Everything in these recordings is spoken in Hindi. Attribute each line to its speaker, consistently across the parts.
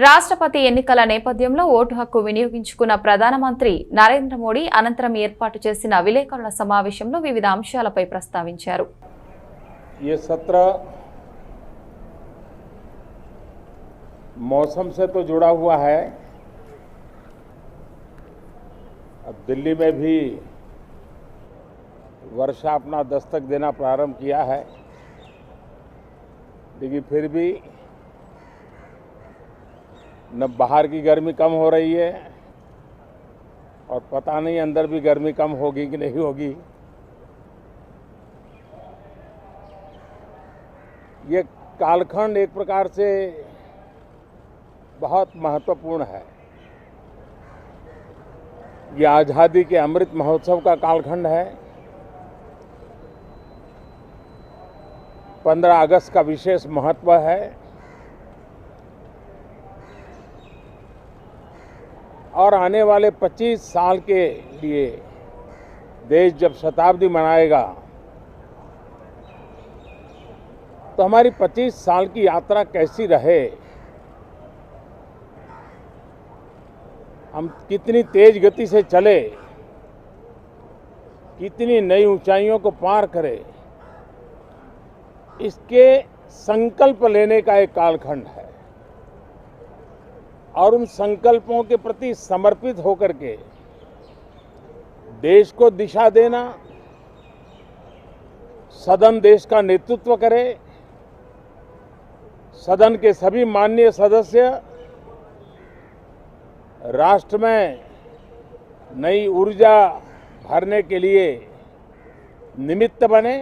Speaker 1: రాష్ట్రపతి ఎన్నికల నేపథ్యంలో ఓటు హక్కు వినియోగించుకున్న ప్రధానమంత్రి నరేంద్ర మోడీ అనంతరం ఏర్పాటు చేసిన విలేకరుల సమావేశంలో వివిధ అంశాలపై ప్రస్తావించారు.
Speaker 2: ये सत्र मौसम से तो जुड़ा हुआ है. अब दिल्ली में भी वर्षा अपना दस्तक देना प्रारंभ किया है, लेकिन फिर भी न बाहर की गर्मी कम हो रही है और पता नहीं अंदर भी गर्मी कम होगी कि नहीं होगी. ये कालखंड एक प्रकार से बहुत महत्वपूर्ण है. ये आज़ादी के अमृत महोत्सव का कालखंड है. 15 अगस्त का विशेष महत्व है और आने वाले 25 साल के लिए देश जब शताब्दी मनाएगा तो हमारी 25 साल की यात्रा कैसी रहे, हम कितनी तेज गति से चले, कितनी नई ऊंचाइयों को पार करें, इसके संकल्प लेने का एक कालखंड है. और उन संकल्पों के प्रति समर्पित होकर के देश को दिशा देना, सदन देश का नेतृत्व करे, सदन के सभी माननीय सदस्य राष्ट्र में नई ऊर्जा भरने के लिए निमित्त बने,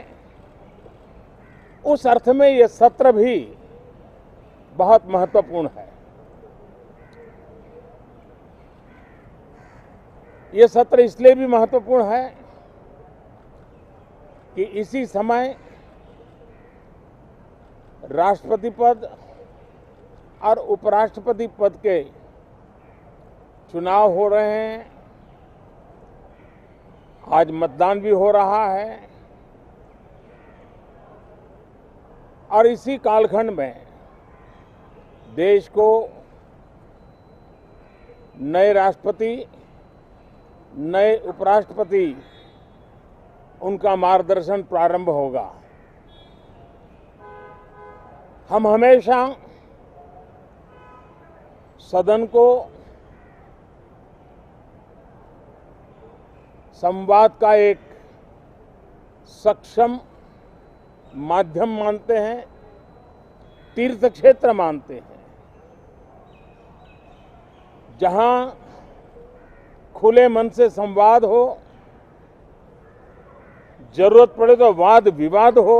Speaker 2: उस अर्थ में ये सत्र भी बहुत महत्वपूर्ण है. ये सत्र इसलिए भी महत्वपूर्ण है कि इसी समय राष्ट्रपति पद और उपराष्ट्रपति पद के चुनाव हो रहे हैं. आज मतदान भी हो रहा है और इसी कालखंड में देश को नए राष्ट्रपति, नए उपराष्ट्रपति, उनका मार्गदर्शन प्रारंभ होगा. हम हमेशा सदन को संवाद का एक सक्षम माध्यम मानते हैं, तीर्थ क्षेत्र मानते हैं, जहां खुले मन से संवाद हो, जरूरत पड़े तो वाद विवाद हो,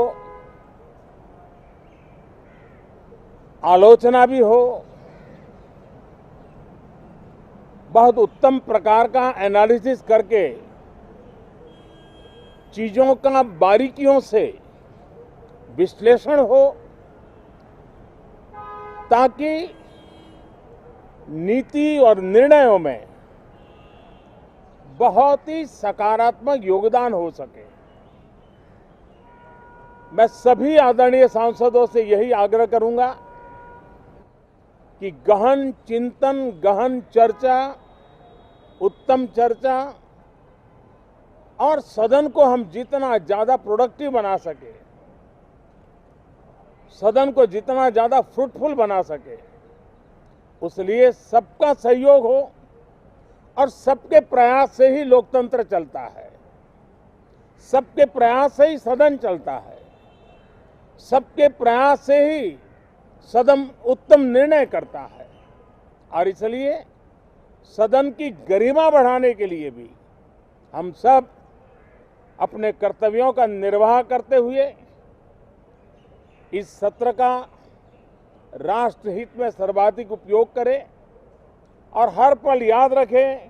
Speaker 2: आलोचना भी हो, बहुत उत्तम प्रकार का एनालिसिस करके चीजों का बारीकियों से विश्लेषण हो, ताकि नीति और निर्णयों में बहुत ही सकारात्मक योगदान हो सके. मैं सभी आदरणीय सांसदों से यही आग्रह करूंगा कि गहन चिंतन, गहन चर्चा, उत्तम चर्चा और सदन को हम जितना ज्यादा प्रोडक्टिव बना सके, सदन को जितना ज्यादा फ्रूटफुल बना सके, उसलिए सबका सहयोग हो और सबके प्रयास से ही लोकतंत्र चलता है, सबके प्रयास से ही सदन चलता है, सबके प्रयास से ही सदन उत्तम निर्णय करता है. और इसलिए सदन की गरिमा बढ़ाने के लिए भी हम सब अपने कर्तव्यों का निर्वाह करते हुए इस सत्र का राष्ट्रहित में सर्वाधिक उपयोग करें और हर पल याद रखें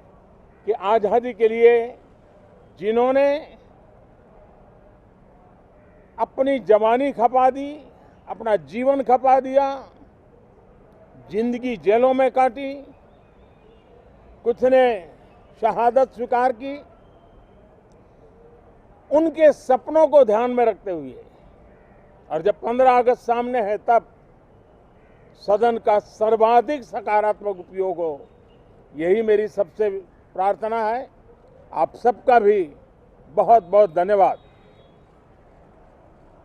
Speaker 2: कि आज़ादी के लिए जिन्होंने अपनी जवानी खपा दी, अपना जीवन खपा दिया, जिंदगी जेलों में काटी, कुछ ने शहादत स्वीकार की, उनके सपनों को ध्यान में रखते हुए और जब 15 अगस्त सामने है तब सदन का सर्वाधिक सकारात्मक उपयोग हो, यही मेरी सबसे प्रार्थना है। आप सबका भी बहुत बहुत धन्यवाद।